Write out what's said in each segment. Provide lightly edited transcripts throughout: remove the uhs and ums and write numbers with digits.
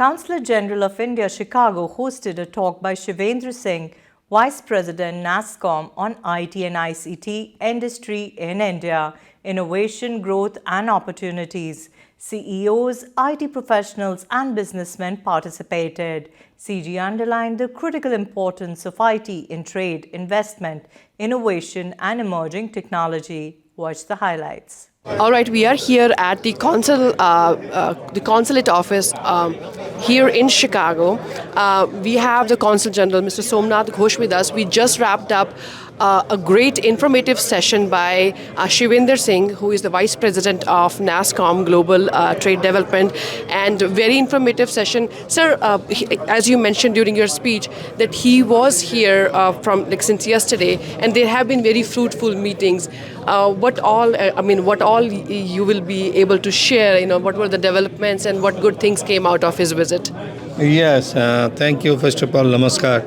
Consulate General of India, Chicago, hosted a talk by Shivendra Singh, Vice President, NASSCOM, on IT and ICT industry in India, innovation, growth and opportunities. CEOs, IT professionals and businessmen participated. CG underlined the critical importance of IT in trade, investment, innovation and emerging technology. Watch the highlights. All right, we are here at the consulate office here in Chicago. We have the Consul General, Mr. Somnath Ghosh, with us. We just wrapped up a great informative session by Shivendra Singh, who is the Vice President of NASSCOM Global Trade Development, and very informative session. Sir, as you mentioned during your speech, that he was here since yesterday, and there have been very fruitful meetings. What all you will be able to share? What were the developments and what good things came out of his visit? Yes, thank you. First of all, namaskar.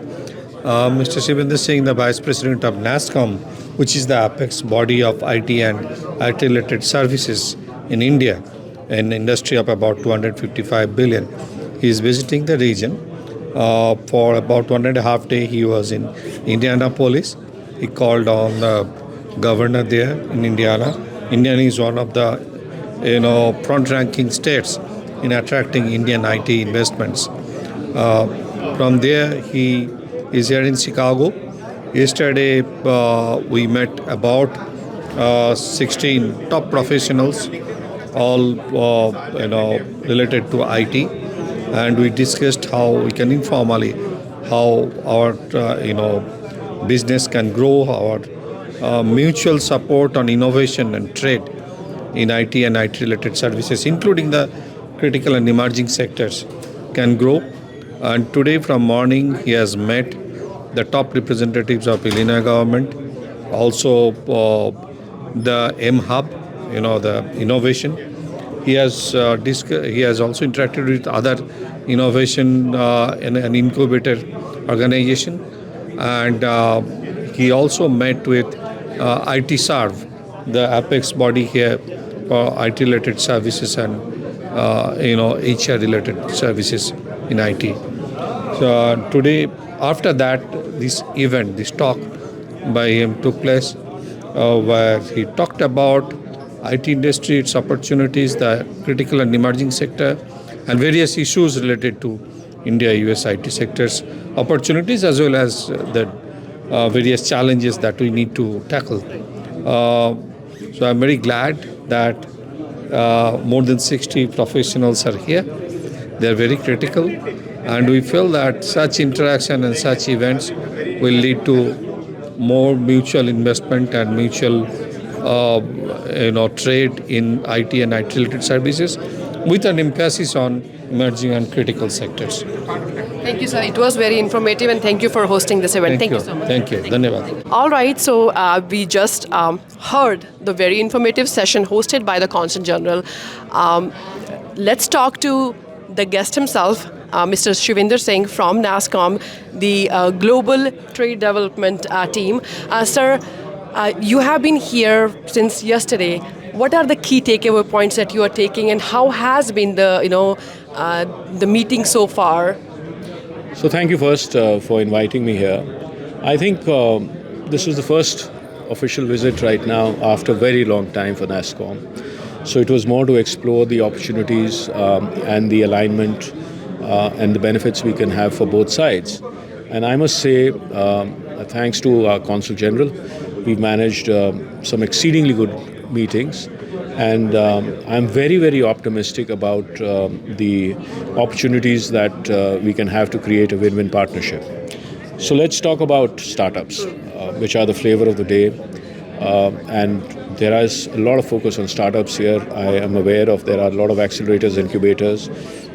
Mr. Shivendra Singh, the Vice President of NASSCOM, which is the apex body of IT and IT-related services in India, an industry of about 255 billion. He is visiting the region. For about 1.5 days, he was in Indianapolis. He called on the governor there in Indiana. Indiana is one of the front-ranking states in attracting Indian IT investments. From there, he is here in Chicago. Yesterday, we met about 16 top professionals, all related to IT, and we discussed how we can informally, how our business can grow, our mutual support on innovation and trade in IT and IT-related services, including the critical and emerging sectors, can grow. And today from morning, he has met the top representatives of Illinois government, also the M-Hub, the innovation. He has he has also interacted with other innovation and an incubator organization, and he also met with IT-Serve, the apex body here for IT-related services and HR-related services in IT. So today, after that, this event, this talk by him took place, where he talked about IT industry, its opportunities, the critical and emerging sector, and various issues related to India-US IT sectors, opportunities as well as the various challenges that we need to tackle. So I'm very glad that more than 60 professionals are here. They're very critical, and we feel that such interaction and such events will lead to more mutual investment and mutual trade in IT and IT-related services, with an emphasis on emerging and critical sectors. Thank you, sir. It was very informative, and thank you for hosting this event. Thank you so much. Thank you. Dhanyavad. All right, so we just heard the very informative session hosted by the Consul General. Let's talk to the guest himself, Mr. Shivendra Singh from NASSCOM, the Global Trade Development team. Sir, you have been here since yesterday. What are the key takeaway points that you are taking, and how has been the meeting so far? So thank you first for inviting me here. I think this is the first official visit right now after a very long time for NASSCOM. So it was more to explore the opportunities and the alignment and the benefits we can have for both sides. And I must say, thanks to our Consul General, we've managed some exceedingly good meetings. And I'm very, very optimistic about the opportunities that we can have to create a win-win partnership. So let's talk about startups, which are the flavor of the day. And there is a lot of focus on startups here. I am aware of there are a lot of accelerators, incubators,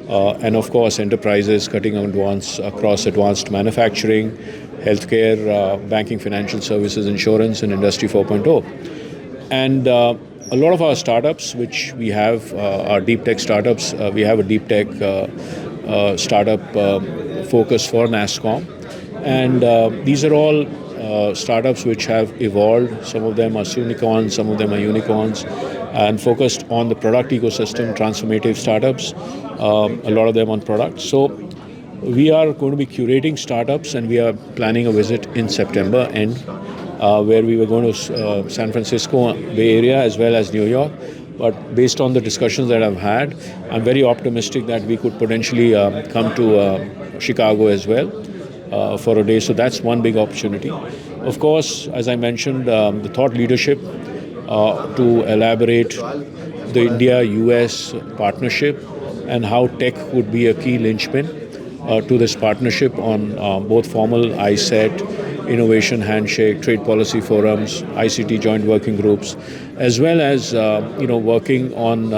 and of course enterprises cutting across advanced manufacturing, healthcare, banking, financial services, insurance, and Industry 4.0. And a lot of our startups, which we have, our deep tech startups, we have a deep tech startup focus for NASSCOM. And these are all startups which have evolved. Some of them are unicorns, some of them are unicorns. and focused on the product ecosystem, transformative startups, a lot of them on products. So we are going to be curating startups, and we are planning a visit in September end, where we were going to San Francisco Bay Area as well as New York. But based on the discussions that I've had, I'm very optimistic that we could potentially come to Chicago as well for a day. So that's one big opportunity. Of course, as I mentioned, the thought leadership to elaborate the India-US partnership and how tech would be a key linchpin to this partnership on both formal ISET, innovation handshake, trade policy forums, ICT joint working groups, as well as working on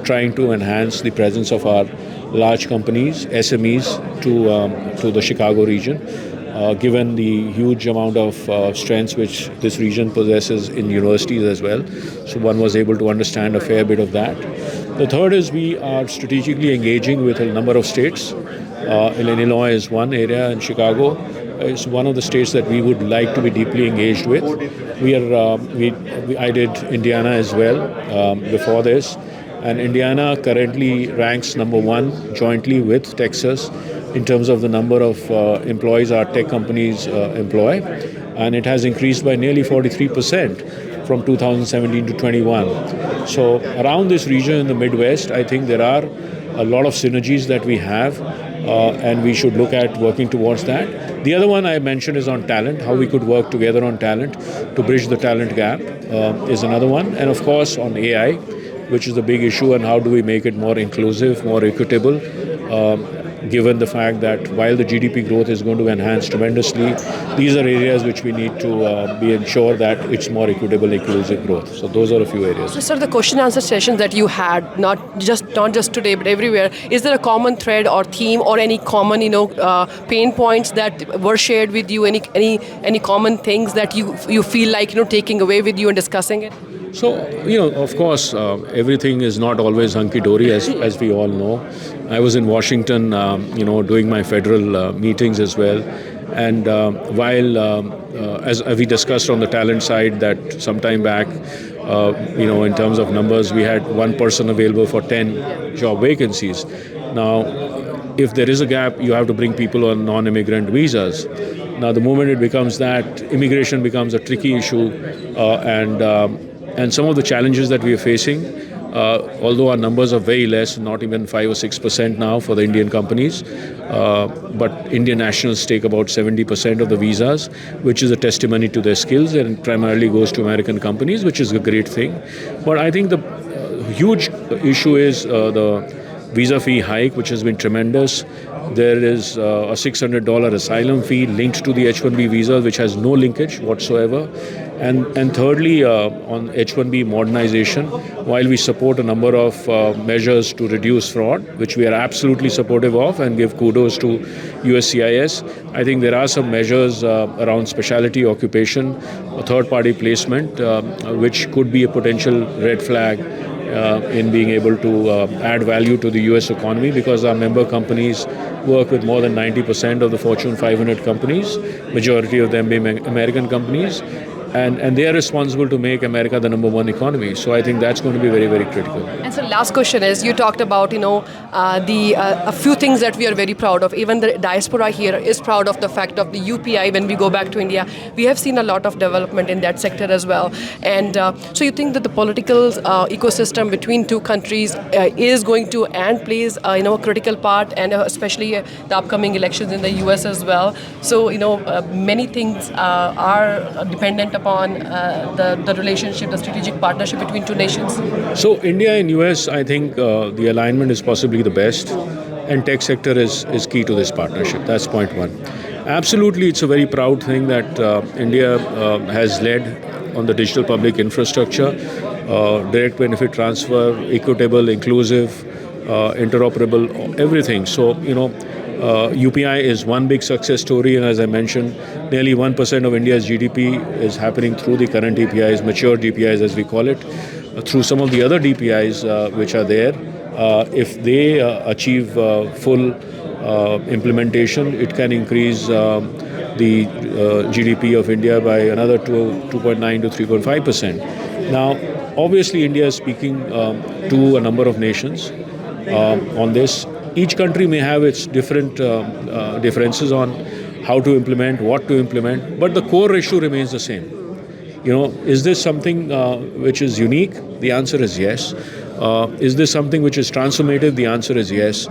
trying to enhance the presence of our large companies, SMEs, to the Chicago region, given the huge amount of strengths which this region possesses in universities as well. So one was able to understand a fair bit of that. The third is we are strategically engaging with a number of states. Illinois is one area, and Chicago is one of the states that we would like to be deeply engaged with. I did Indiana as well before this, and Indiana currently ranks number one jointly with Texas in terms of the number of employees our tech companies employ, and it has increased by nearly 43% from 2017 to 21. So around this region in the Midwest, I think there are a lot of synergies that we have, and we should look at working towards that. The other one I mentioned is on talent, how we could work together on talent to bridge the talent gap is another one. And of course on AI, which is the big issue, and how do we make it more inclusive, more equitable, given the fact that while the GDP growth is going to enhance tremendously, these are areas which we need to be ensure that it's more equitable, inclusive growth. So those are a few areas. So, sir, the question answer sessions that you had, not just today, but everywhere, is there a common thread or theme or any common, pain points that were shared with you? Any common things that you feel like taking away with you and discussing it? So, of course, everything is not always hunky-dory, as we all know. I was in Washington, doing my federal meetings as well. And while, as we discussed on the talent side, that some time back, in terms of numbers, we had one person available for 10 job vacancies. Now, if there is a gap, you have to bring people on non-immigrant visas. Now, the moment it becomes that, immigration becomes a tricky issue, and some of the challenges that we are facing, although our numbers are very less, not even 5 or 6% now for the Indian companies, but Indian nationals take about 70% of the visas, which is a testimony to their skills, and primarily goes to American companies, which is a great thing. But I think the huge issue is the visa fee hike, which has been tremendous. There is a $600 asylum fee linked to the H-1B visa, which has no linkage whatsoever. And thirdly, on H-1B modernization, while we support a number of measures to reduce fraud, which we are absolutely supportive of and give kudos to USCIS, I think there are some measures around specialty occupation, a third-party placement, which could be a potential red flag in being able to add value to the US economy, because our member companies work with more than 90% of the Fortune 500 companies, majority of them being American companies. And they are responsible to make America the number one economy. So I think that's going to be very, very critical. And so last question is, you talked about, a few things that we are very proud of. Even the diaspora here is proud of the fact of the UPI. When we go back to India, we have seen a lot of development in that sector as well. And so you think that the political ecosystem between two countries is going to and plays, a critical part, and especially the upcoming elections in the US as well. So, many things are dependent upon the relationship, the strategic partnership between two nations? So India and US, I think the alignment is possibly the best, and tech sector is key to this partnership. That's point one. Absolutely, it's a very proud thing that India has led on the digital public infrastructure, direct benefit transfer, equitable, inclusive, interoperable, everything. So, UPI is one big success story, and as I mentioned, nearly 1% of India's GDP is happening through the current DPIs, mature DPIs as we call it, through some of the other DPIs which are there. If they achieve full implementation, it can increase the GDP of India by another 2.9 to 3.5%. Now, obviously, India is speaking to a number of nations on this. Each country may have its different differences on how to implement, what to implement, but the core issue remains the same. Is this something which is unique? The answer is yes. Is this something which is transformative? The answer is yes.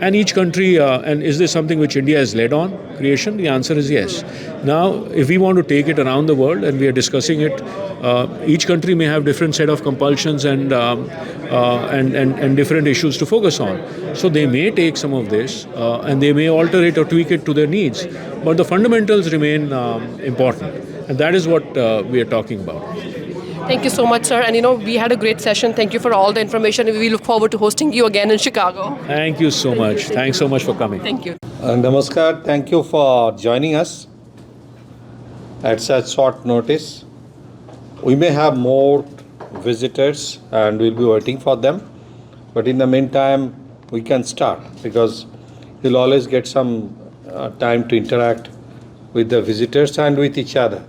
And each country, and is this something which India has led on creation? The answer is yes. Now, if we want to take it around the world and we are discussing it, each country may have different set of compulsions and different issues to focus on. So they may take some of this and they may alter it or tweak it to their needs, but the fundamentals remain important, and that is what we are talking about. Thank you so much, sir. And we had a great session. Thank you for all the information. We look forward to hosting you again in Chicago. Thank you so much. Thanks so much for coming. Thank you. Namaskar. Thank you for joining us at such short notice. We may have more visitors and we'll be waiting for them. But in the meantime, we can start because you'll always get some time to interact with the visitors and with each other.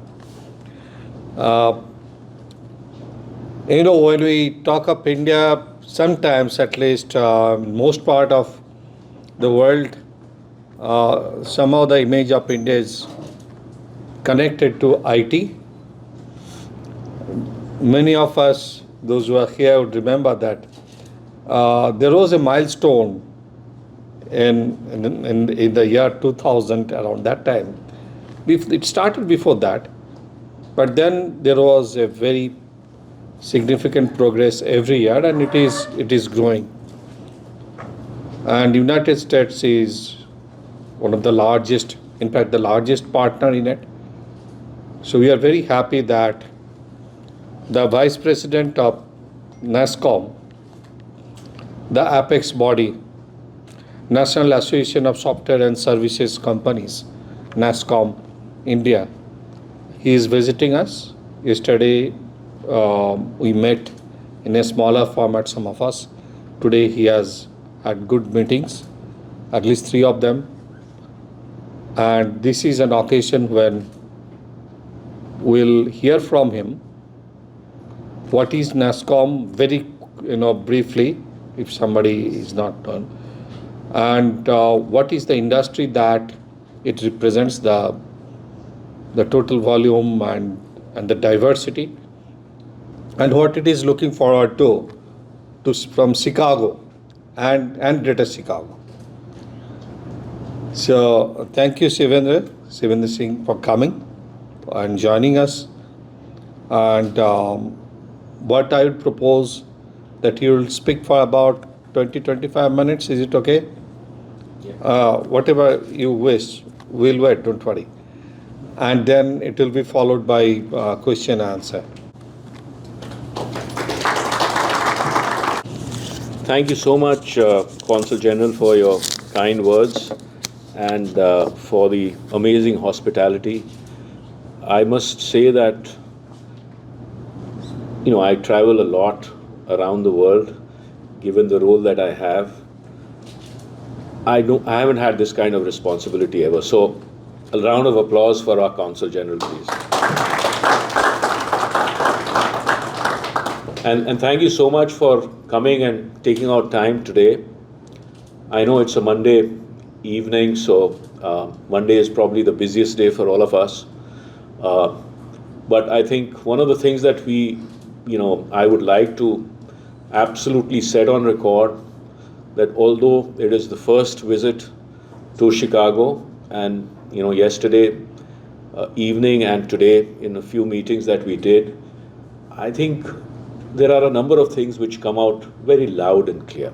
When we talk of India, sometimes at least most part of the world, somehow the image of India is connected to IT. Many of us, those who are here, would remember that there was a milestone in the year 2000, around that time. It started before that, but then there was a very significant progress every year, and it is growing. And United States is one of the largest, in fact, the largest partner in it. So we are very happy that the Vice President of NASSCOM, the apex body, National Association of Software and Services Companies, NASSCOM, India, he is visiting us. Yesterday, we met in a smaller format, some of us. Today he has had good meetings, at least 3 of them. And this is an occasion when we'll hear from him what is NASSCOM very briefly, if somebody is not done, and what is the industry that it represents, the total volume and the diversity, and what it is looking forward to from Chicago and Greater Chicago. So thank you, Shivendra Singh, for coming and joining us. And what I would propose that you will speak for about 20-25 minutes. Is it okay? Yeah. Whatever you wish, we'll wait, don't worry. And then it will be followed by question and answer. Thank you so much, Consul General, for your kind words and for the amazing hospitality. I must say that, I travel a lot around the world, given the role that I have. I haven't had this kind of responsibility ever. So, a round of applause for our Consul General, please. And thank you so much for coming and taking out time today. I know it's a Monday evening, so Monday is probably the busiest day for all of us. But I think one of the things that I would like to absolutely set on record, that although it is the first visit to Chicago, and yesterday evening and today in a few meetings that we did, I think there are a number of things which come out very loud and clear.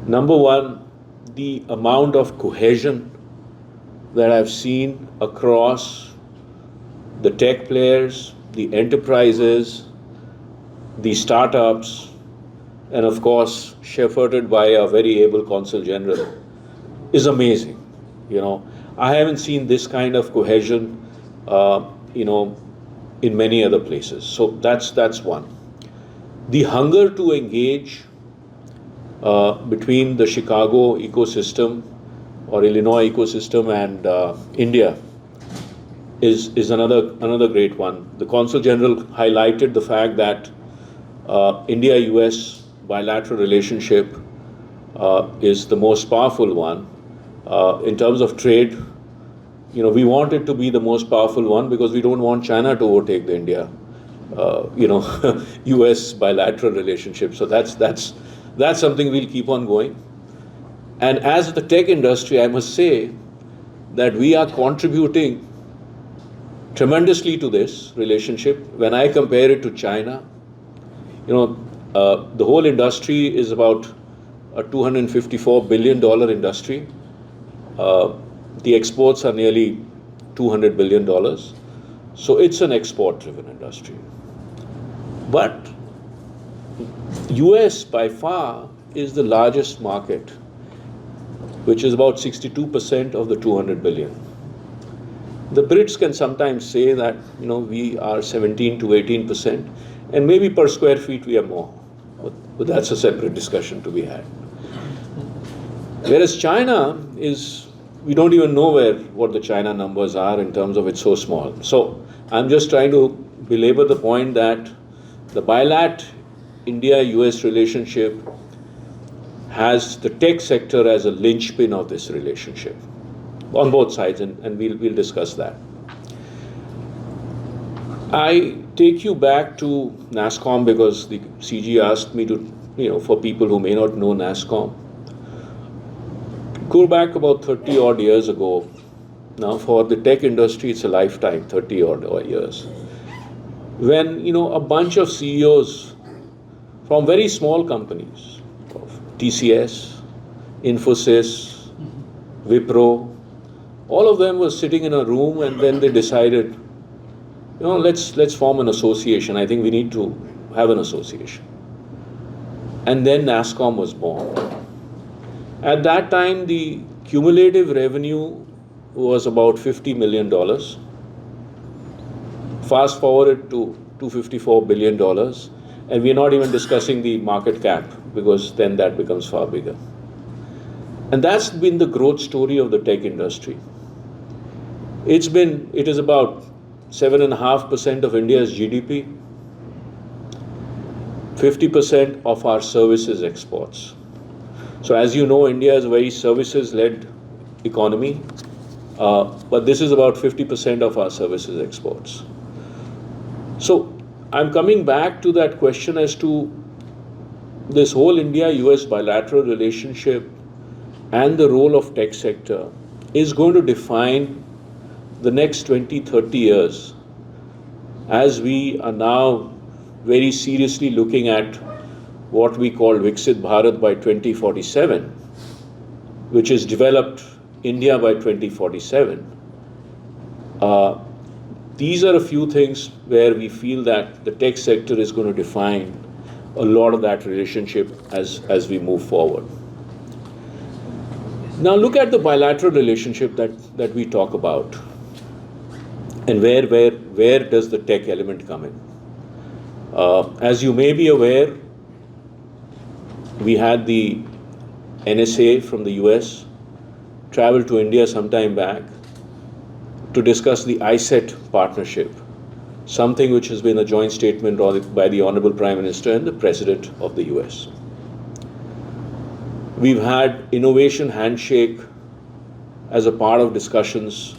Number one, the amount of cohesion that I've seen across the tech players, the enterprises, the startups, and of course, shepherded by a very able Consul General, is amazing. I haven't seen this kind of cohesion, in many other places. So that's one. The hunger to engage between the Chicago ecosystem or Illinois ecosystem and India is another great one. The Consul General highlighted the fact that India-US bilateral relationship is the most powerful one. In terms of trade, we want it to be the most powerful one because we don't want China to overtake the India, US bilateral relationship. So that's something we'll keep on going. And as the tech industry, I must say that we are contributing tremendously to this relationship. When I compare it to China, the whole industry is about a $254 billion industry. The exports are nearly $200 billion. So it's an export-driven industry. But US by far is the largest market, which is about 62% of the 200 billion. The Brits can sometimes say that, we are 17 to 18%, and maybe per square feet we are more. But that's a separate discussion to be had. Whereas China is, we don't even know what the China numbers are in terms of it's so small. So I'm just trying to belabor the point that the bilat India-US relationship has the tech sector as a linchpin of this relationship on both sides, and we'll discuss that. I take you back to NASSCOM because the CG asked me to, for people who may not know NASSCOM, go back about 30 odd years ago. Now for the tech industry, it's a lifetime, 30 odd years. When, a bunch of CEOs from very small companies, TCS, Infosys, Wipro, all of them were sitting in a room, and then they decided, let's form an association. I think we need to have an association. And then NASSCOM was born. At that time, the cumulative revenue was about $50 million. Fast forward to $254 billion, and we're not even discussing the market cap because then that becomes far bigger. And that's been the growth story of the tech industry. It is about 7.5% of India's GDP, 50% of our services exports. So as you know, India is a very services-led economy, but this is about 50% of our services exports. So I'm coming back to that question as to this whole India-US bilateral relationship and the role of tech sector is going to define the next 20, 30 years as we are now very seriously looking at what we call Viksit Bharat by 2047, which is developed India by 2047. These are a few things where we feel that the tech sector is going to define a lot of that relationship as we move forward. Now look at the bilateral relationship that we talk about, and where does the tech element come in? As you may be aware, we had the NSA from the US travel to India some time back to discuss the ISET partnership, something which has been a joint statement by the Honorable Prime Minister and the President of the US. We've had innovation handshake as a part of discussions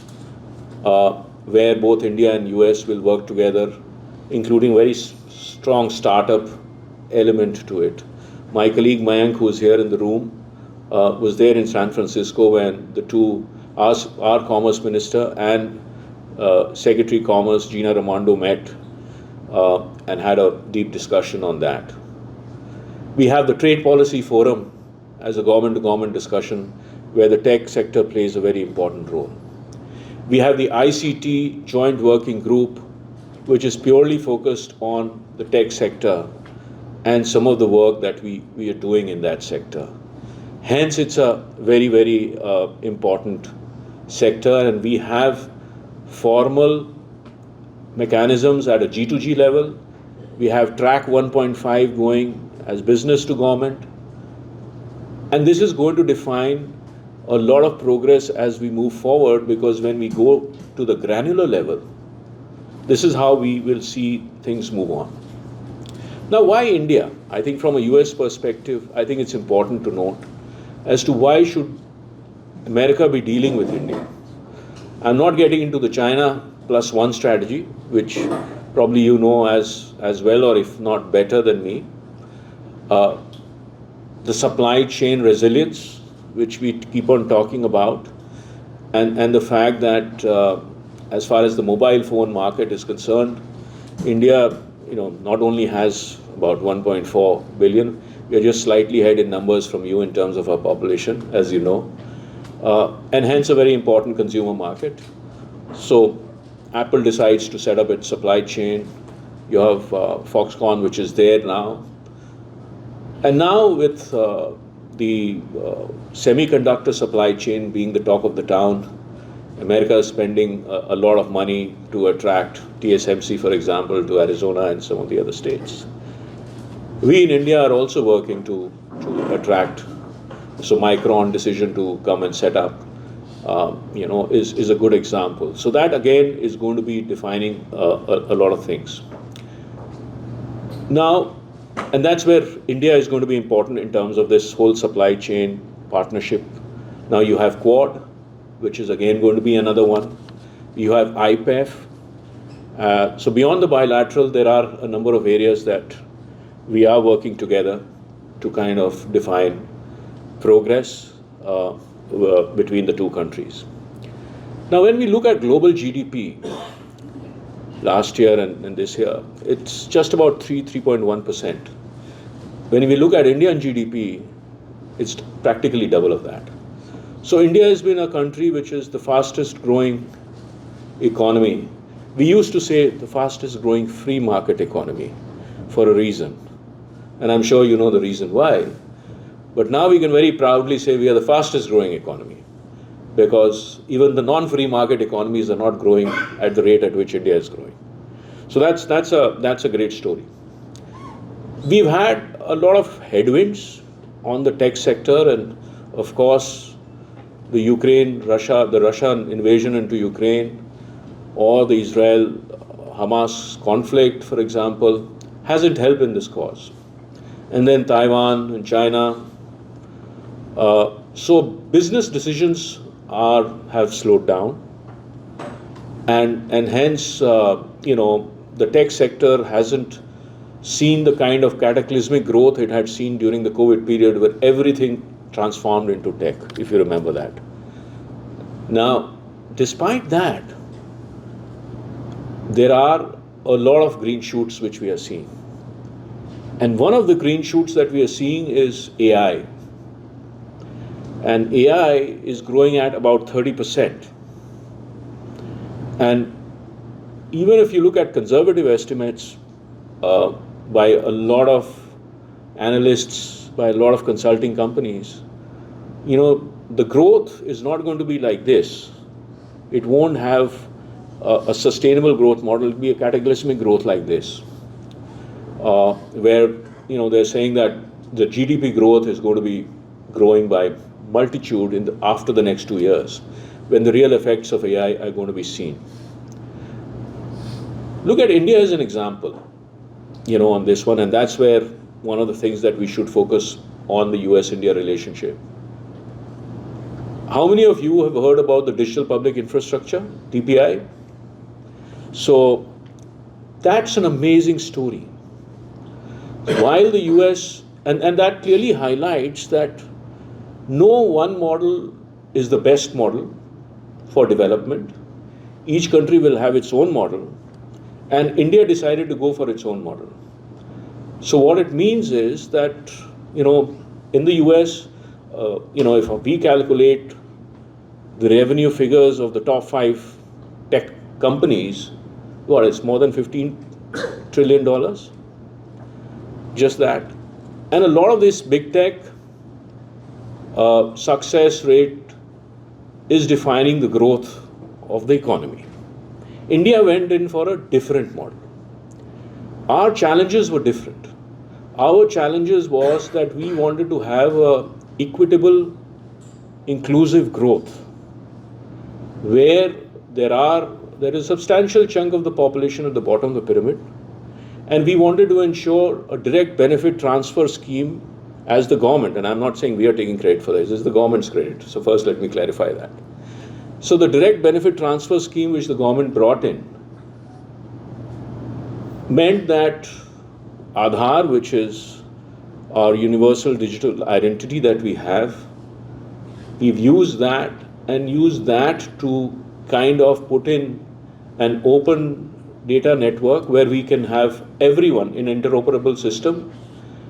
where both India and US will work together, including very strong startup element to it. My colleague Mayank, who is here in the room, was there in San Francisco when the two, our Commerce Minister and Secretary Commerce Gina Raimondo met and had a deep discussion on that. We have the Trade Policy Forum as a government-to-government discussion where the tech sector plays a very important role. We have the ICT Joint Working Group, which is purely focused on the tech sector and some of the work that we are doing in that sector. Hence, it's a very, very important sector, and we have formal mechanisms at a G2G level. We have track 1.5 going as business to government. And this is going to define a lot of progress as we move forward, because when we go to the granular level, this is how we will see things move on. Now, why India? I think from a US perspective, I think it's important to note as to why should America be dealing with India. I'm not getting into the China plus one strategy, which probably you know as well, or if not better than me. The supply chain resilience, which we keep on talking about, and the fact that as far as the mobile phone market is concerned, India, not only has about 1.4 billion, we are just slightly ahead in numbers from you in terms of our population, as you know, and hence a very important consumer market. So Apple decides to set up its supply chain. You have Foxconn, which is there now. And now with the semiconductor supply chain being the talk of the town, America is spending a lot of money to attract TSMC, for example, to Arizona and some of the other states. We in India are also working to attract. So Micron decision to come and set up, is a good example. So that again is going to be defining a lot of things. Now, and that's where India is going to be important in terms of this whole supply chain partnership. Now you have Quad, which is again going to be another one. You have IPEF. So beyond the bilateral, there are a number of areas that we are working together to kind of define progress between the two countries. Now, when we look at global GDP, last year and this year, it's just about 3.1%. When we look at Indian GDP, it's practically double of that. So India has been a country which is the fastest growing economy. We used to say the fastest growing free market economy for a reason. And I'm sure you know the reason why. But now we can very proudly say we are the fastest growing economy, because even the non-free market economies are not growing at the rate at which India is growing. So that's a great story. We've had a lot of headwinds on the tech sector, and of course the Russian invasion into Ukraine, or the Israel-Hamas conflict, for example, hasn't helped in this cause. And then Taiwan and China. So business decisions have slowed down, and hence the tech sector hasn't seen the kind of cataclysmic growth it had seen during the COVID period, where everything transformed into tech, if you remember that. Now, despite that, there are a lot of green shoots which we are seeing. And one of the green shoots that we are seeing is AI. And AI is growing at about 30%. And even if you look at conservative estimates by a lot of analysts, by a lot of consulting companies, the growth is not going to be like this. It won't have a sustainable growth model. It'll be a cataclysmic growth like this, where they're saying that the GDP growth is going to be growing by multitude after the next 2 years, when the real effects of AI are going to be seen. Look at India as an example, on this one, and that's where one of the things that we should focus on, the US-India relationship. How many of you have heard about the Digital Public Infrastructure, DPI? So that's an amazing story. While the US, and that clearly highlights that no one model is the best model for development. Each country will have its own model, and India decided to go for its own model. So what it means is that, in the US, if we calculate the revenue figures of the top 5 tech companies, it's more than $15 trillion. Just that. And a lot of this big tech success rate is defining the growth of the economy. India went in for a different model. Our challenges were different. Our challenges was that we wanted to have a equitable, inclusive growth, where there is a substantial chunk of the population at the bottom of the pyramid, and we wanted to ensure a direct benefit transfer scheme as the government, and I'm not saying we are taking credit for this is the government's credit. So first let me clarify that. So the direct benefit transfer scheme which the government brought in meant that Aadhaar, which is our universal digital identity that we have, we've used that and used that to kind of put in an open data network where we can have everyone in an interoperable system,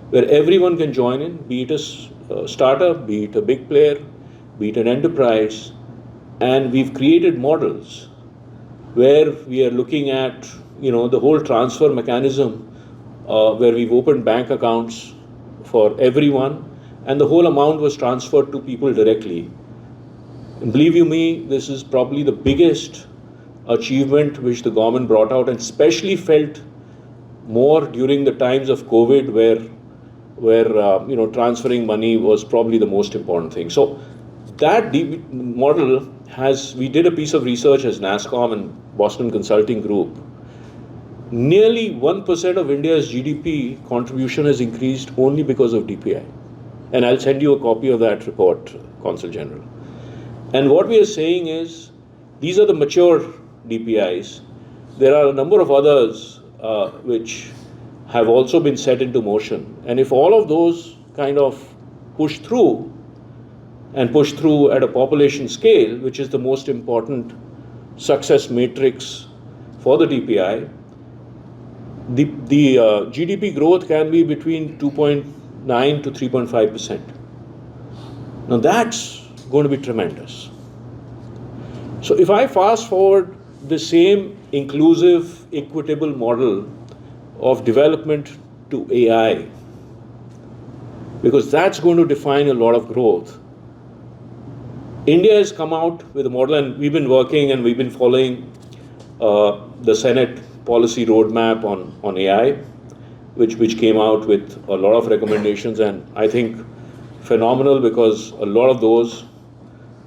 where everyone can join in, be it a startup, be it a big player, be it an enterprise. And we've created models where we are looking at, the whole transfer mechanism, where we've opened bank accounts for everyone, and the whole amount was transferred to people directly. And believe you me, this is probably the biggest achievement which the government brought out, and especially felt more during the times of COVID, where transferring money was probably the most important thing. So that model we did a piece of research as NASSCOM and Boston Consulting Group. Nearly 1% of India's GDP contribution has increased only because of DPI. And I'll send you a copy of that report, Consul General. And what we are saying is, these are the mature DPIs. There are a number of others which have also been set into motion. And if all of those kind of push through, and push through at a population scale, which is the most important success matrix for the DPI, the GDP growth can be between 2.9 to 3.5%. Now that's going to be tremendous. So if I fast forward the same inclusive, equitable model of development to AI, because that's going to define a lot of growth. India has come out with a model, and we've been working and we've been following the Senate policy roadmap on AI, which came out with a lot of recommendations, and I think phenomenal, because a lot of those,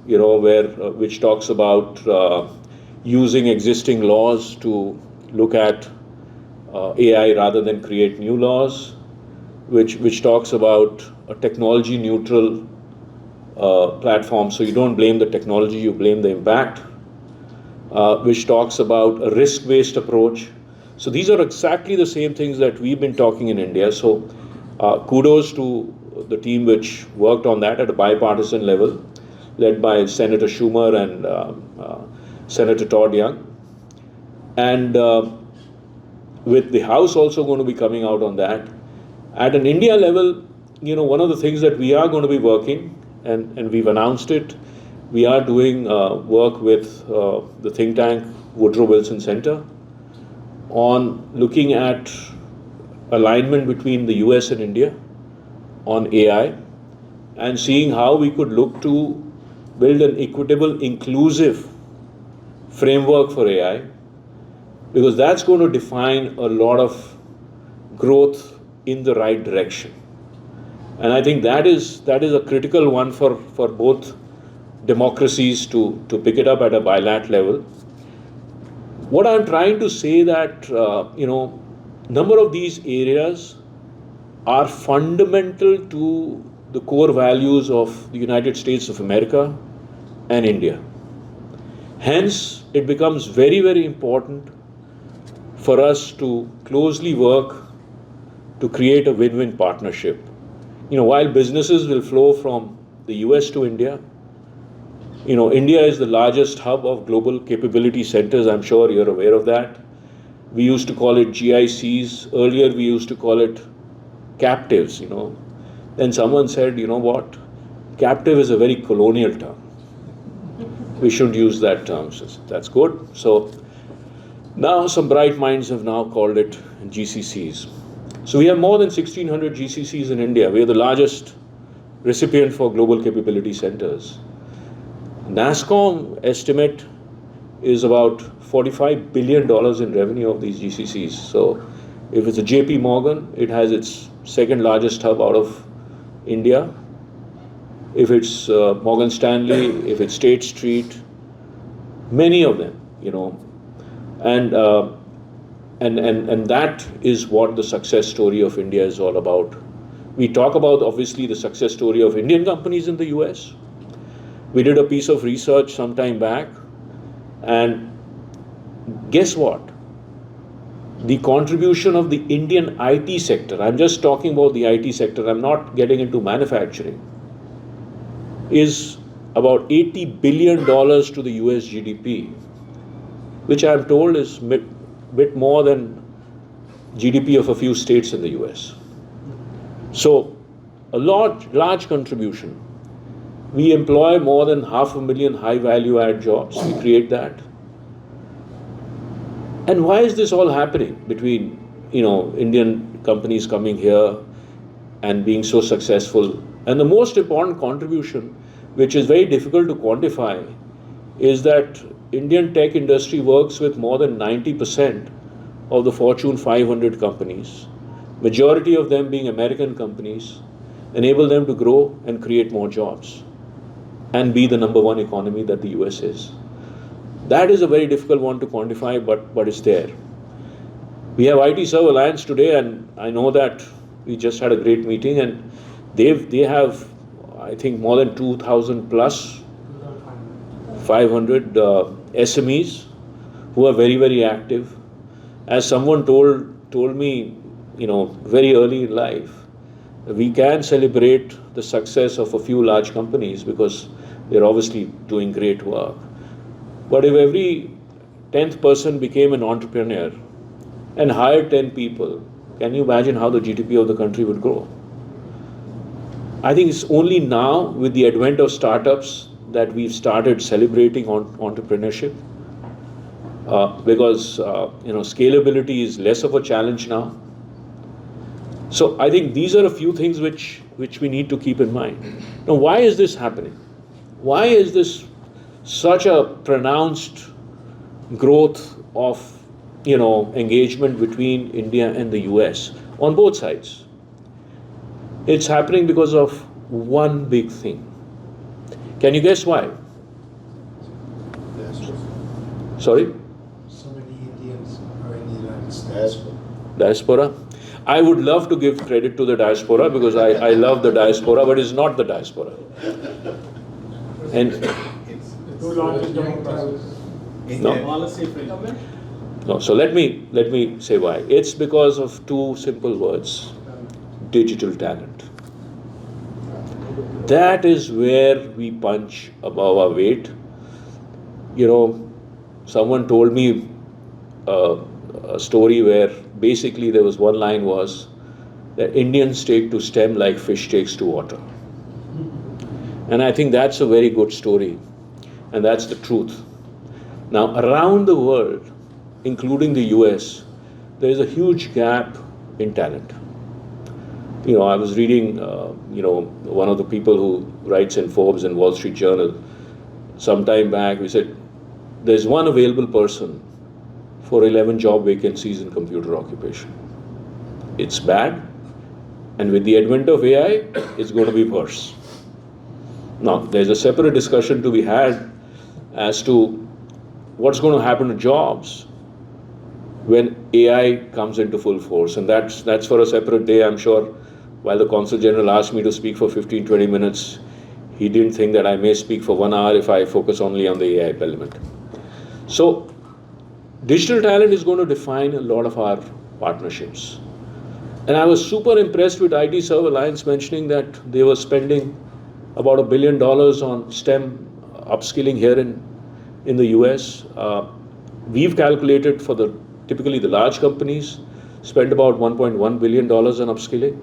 which talks about using existing laws to look at AI rather than create new laws, which talks about a technology neutral platform, so you don't blame the technology, you blame the impact, which talks about a risk-based approach. So these are exactly the same things that we've been talking in India. So kudos to the team which worked on that at a bipartisan level, led by Senator Schumer and Senator Todd Young. And with the House also going to be coming out on that. At an India level, one of the things that we are going to be working, and we've announced it, we are doing work with the think tank Woodrow Wilson Center on looking at alignment between the US and India on AI, and seeing how we could look to build an equitable, inclusive framework for AI, because that's going to define a lot of growth in the right direction. And I think that is a critical one for both democracies to pick it up at a bilateral level. What I'm trying to say that, number of these areas are fundamental to the core values of the United States of America and India. Hence, it becomes very, very important for us to closely work to create a win-win partnership. While businesses will flow from the US to India, India is the largest hub of global capability centers. I'm sure you're aware of that. We used to call it GICs. Earlier, we used to call it captives, Then someone said, what? Captive is a very colonial term. We shouldn't use that term. So that's good. So now some bright minds have now called it GCCs. So we have more than 1,600 GCCs in India. We are the largest recipient for global capability centers. NASSCOM estimate is about $45 billion in revenue of these GCCs. So if it's a JP Morgan, it has its second largest hub out of India. If it's Morgan Stanley, if it's State Street, many of them you know, and and that is what the success story of India is all about. We talk about obviously the success story of Indian companies in the US. We did a piece of research some time back, and guess what? The contribution of the Indian IT sector, I'm just talking about the IT sector, I'm not getting into manufacturing, is about $80 billion to the US GDP, which I'm told is bit more than GDP of a few states in the US. So, a large contribution. We employ more than 500,000 high value add jobs. We create that. And why is this all happening between, Indian companies coming here and being so successful? And the most important contribution, which is very difficult to quantify, is that Indian tech industry works with more than 90% of the Fortune 500 companies, majority of them being American companies, enable them to grow and create more jobs and be the number one economy that the US is. That is a very difficult one to quantify, but it's there. We have IT Serve Alliance today, and I know that we just had a great meeting, and they have, I think, more than 2,000 plus 500 SMEs who are very, very active. As someone told me, very early in life, we can celebrate the success of a few large companies because they're obviously doing great work. But if every 10th person became an entrepreneur and hired 10 people, can you imagine how the GDP of the country would grow? I think it's only now with the advent of startups that we've started celebrating entrepreneurship because scalability is less of a challenge now. So I think these are a few things which we need to keep in mind. Now, why is this happening? Why is this such a pronounced growth of engagement between India and the US on both sides? It's happening because of one big thing. Can you guess why? Sorry? So many Indians are in the United States. Diaspora. I would love to give credit to the diaspora because I love the diaspora, but it's not the diaspora. And no, so let me say why. It's because of two simple words: digital talent. That is where we punch above our weight. Someone told me a story where basically there was one line was that Indians take to STEM like fish takes to water. And I think that's a very good story, and that's the truth. Now, around the world, including the US, there is a huge gap in talent. I was reading, one of the people who writes in Forbes and Wall Street Journal some time back, we said, there's one available person for 11 job vacancies in computer occupation. It's bad, and with the advent of AI, it's going to be worse. Now, there's a separate discussion to be had as to what's going to happen to jobs when AI comes into full force, and that's for a separate day. I'm sure while the Consul General asked me to speak for 15-20 minutes, he didn't think that I may speak for 1 hour if I focus only on the AI element. So, digital talent is going to define a lot of our partnerships. And I was super impressed with IT Serve Alliance mentioning that they were spending about $1 billion on STEM upskilling here in the US. We've calculated for typically the large companies, spent about $1.1 billion on upskilling,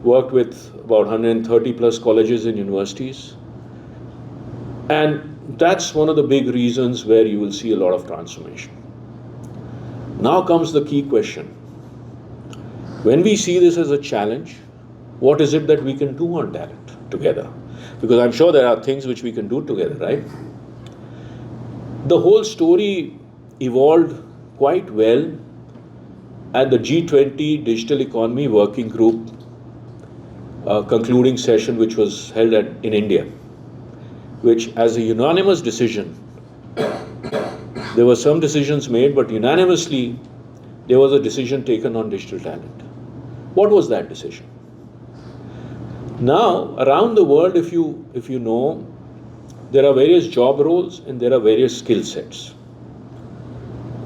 worked with about 130 plus colleges and universities. And that's one of the big reasons where you will see a lot of transformation. Now comes the key question. When we see this as a challenge, what is it that we can do on talent together? Because I'm sure there are things which we can do together, right? The whole story evolved quite well at the G20 Digital Economy Working Group concluding session, which was held in India, which as a unanimous decision, there were some decisions made, but unanimously there was a decision taken on digital talent. What was that decision? Now, around the world, if you know, there are various job roles and there are various skill sets.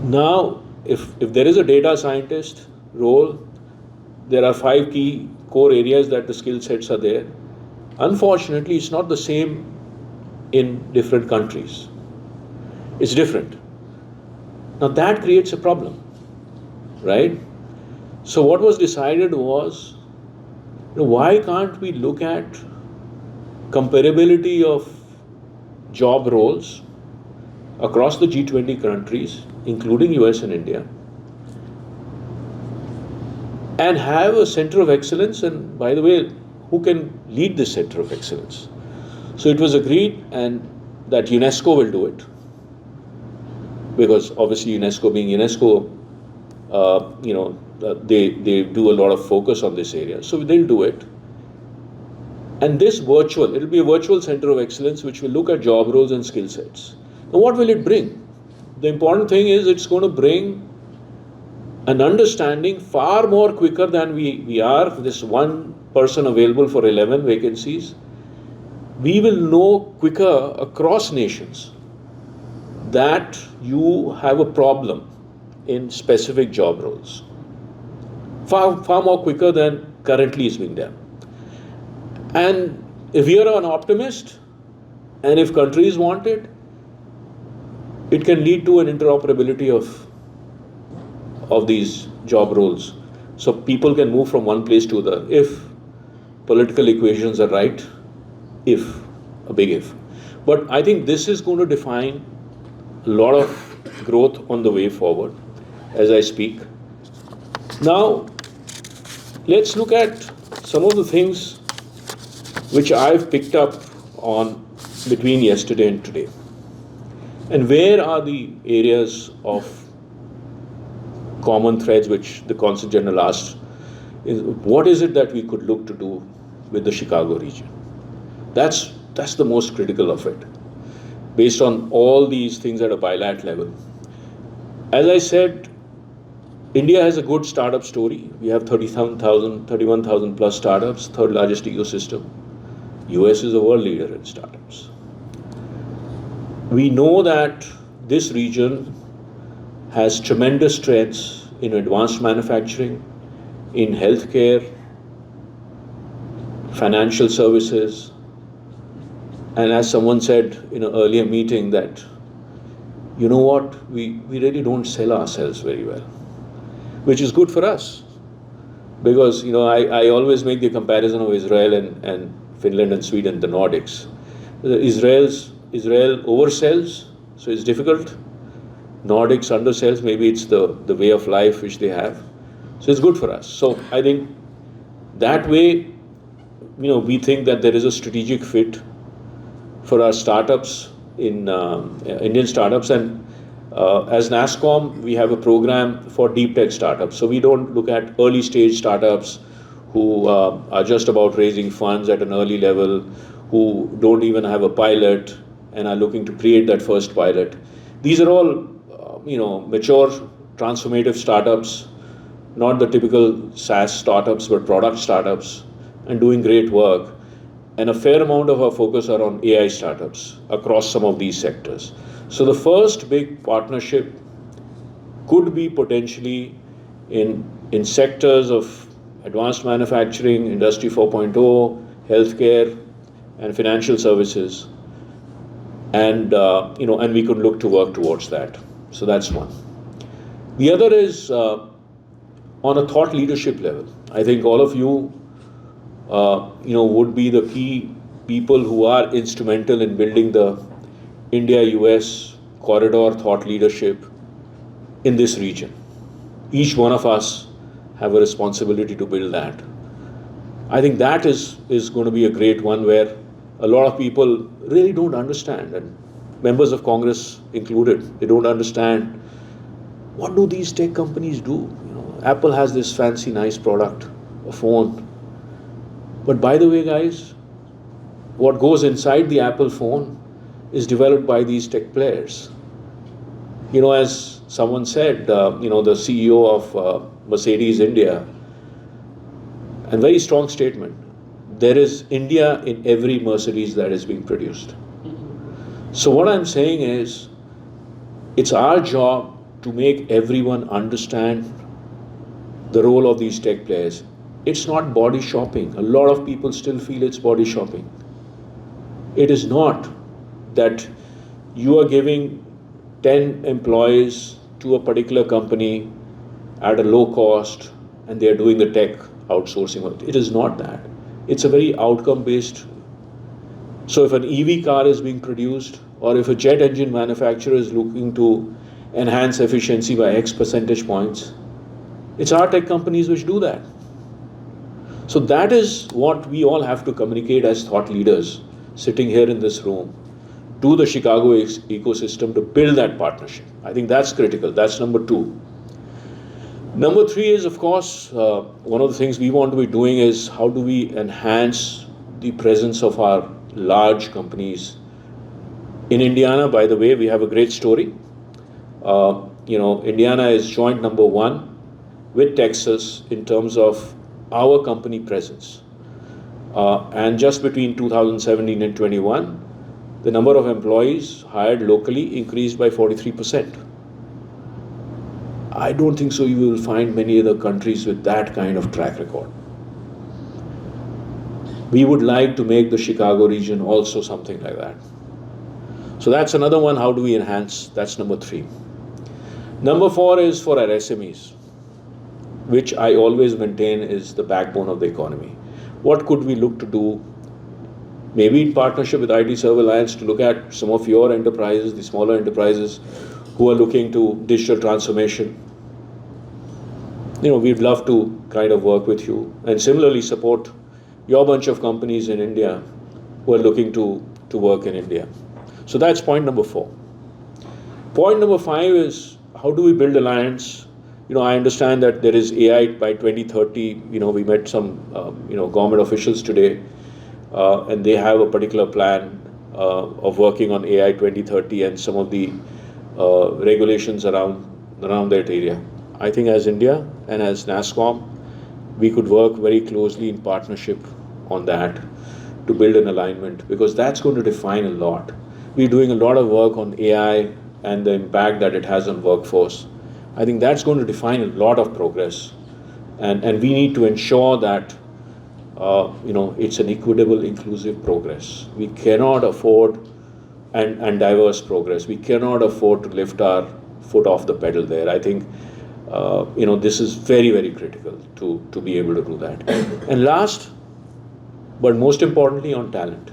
Now, if there is a data scientist role, there are 5 key core areas that the skill sets are there. Unfortunately, it's not the same in different countries. It's different. Now that creates a problem, right? So what was decided was, why can't we look at comparability of job roles across the G20 countries, including US and India, and have a center of excellence? And by the way, who can lead this center of excellence? So it was agreed and that UNESCO will do it, because obviously UNESCO being UNESCO, they do a lot of focus on this area. So they'll do it. And this it'll be a virtual center of excellence which will look at job roles and skill sets. Now what will it bring? The important thing is it's going to bring an understanding far more quicker than we are. This one person available for 11 vacancies. We will know quicker across nations that you have a problem in specific job roles. Far more quicker than currently is being done. And if you are an optimist, and if countries want it, it can lead to an interoperability of these job roles. So people can move from one place to the other if political equations are right, a big if. But I think this is going to define a lot of growth on the way forward as I speak. Now, let's look at some of the things which I've picked up on between yesterday and today. And where are the areas of common threads which the Consul General asked? What is it that we could look to do with the Chicago region? That's the most critical of it, based on all these things at a bilateral level. As I said, India has a good startup story. We have 31,000 plus startups, third largest ecosystem. US is a world leader in startups. We know that this region has tremendous strengths in advanced manufacturing, in healthcare, financial services, and as someone said in an earlier meeting that, you know what, we really don't sell ourselves very well, which is good for us. Because, I always make the comparison of Israel and Finland and Sweden, the Nordics. Israel oversells, so it's difficult. Nordics undersells, maybe it's the way of life which they have. So it's good for us. So I think that way, we think that there is a strategic fit for our startups in Indian startups. And as NASSCOM, we have a program for deep tech startups. So we don't look at early stage startups who are just about raising funds at an early level, who don't even have a pilot and are looking to create that first pilot. These are all, mature, transformative startups, not the typical SaaS startups, but product startups, and doing great work. And a fair amount of our focus are on AI startups across some of these sectors. So the first big partnership could be potentially in sectors of advanced manufacturing, Industry 4.0, healthcare, and financial services. And, and we could look to work towards that. So that's one. The other is on a thought leadership level. I think all of you, would be the key people who are instrumental in building the India-US corridor thought leadership in this region. Each one of us have a responsibility to build that. I think that is going to be a great one where a lot of people really don't understand, and members of Congress included, they don't understand what do these tech companies do. Apple has this fancy, nice product, a phone. But by the way, guys, what goes inside the Apple phone is developed by these tech players. As someone said, the CEO of Mercedes India, and very strong statement, there is India in every Mercedes that is being produced. So what I'm saying is, it's our job to make everyone understand the role of these tech players. It's not body shopping. A lot of people still feel it's body shopping. It is not that you are giving 10 employees to a particular company at a low cost and they are doing the tech outsourcing. It is not that. It's a very outcome based. So if an EV car is being produced, or if a jet engine manufacturer is looking to enhance efficiency by X percentage points, it's our tech companies which do that. So that is what we all have to communicate as thought leaders sitting here in this room to the Chicago ecosystem to build that partnership. I think that's critical. That's number 2. Number 3 is, of course, one of the things we want to be doing is how do we enhance the presence of our large companies. In Indiana, by the way, we have a great story. Indiana is joint number 1 with Texas in terms of our company presence. And just between 2017 and 21, the number of employees hired locally increased by 43%. I don't think so you will find many other countries with that kind of track record. We would like to make the Chicago region also something like that. So that's another one, how do we enhance? That's number 3. Number 4 is for our SMEs, which I always maintain is the backbone of the economy. What could we look to do? Maybe in partnership with IT Serve Alliance to look at some of your enterprises, the smaller enterprises who are looking to digital transformation. We'd love to kind of work with you and similarly support your bunch of companies in India who are looking to work in India. So that's point number 4. Point number 5 is how do we build alliance? I understand that there is AI by 2030. We met some, government officials today, and they have a particular plan of working on AI 2030 and some of the regulations around that area. I think as India and as NASSCOM, we could work very closely in partnership on that to build an alignment, because that's going to define a lot. We're doing a lot of work on AI and the impact that it has on workforce. I think that's going to define a lot of progress, and we need to ensure that it's an equitable, inclusive progress. We cannot afford and diverse progress. We cannot afford to lift our foot off the pedal there. I think this is very, very critical to be able to do that. And last, but most importantly, on talent.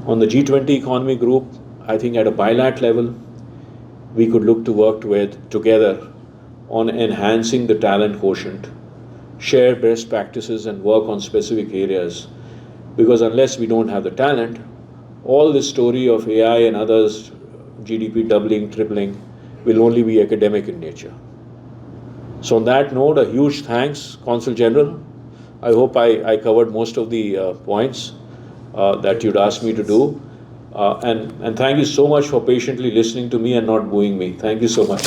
On the G20 economy group, I think at a bilateral level, we could look to work together on enhancing the talent quotient, share best practices and work on specific areas. Because unless we don't have the talent, all this story of AI and others, GDP doubling, tripling, will only be academic in nature. So on that note, a huge thanks, Consul General. I hope I covered most of the points that you'd asked me to do. And thank you so much for patiently listening to me and not booing me. Thank you so much.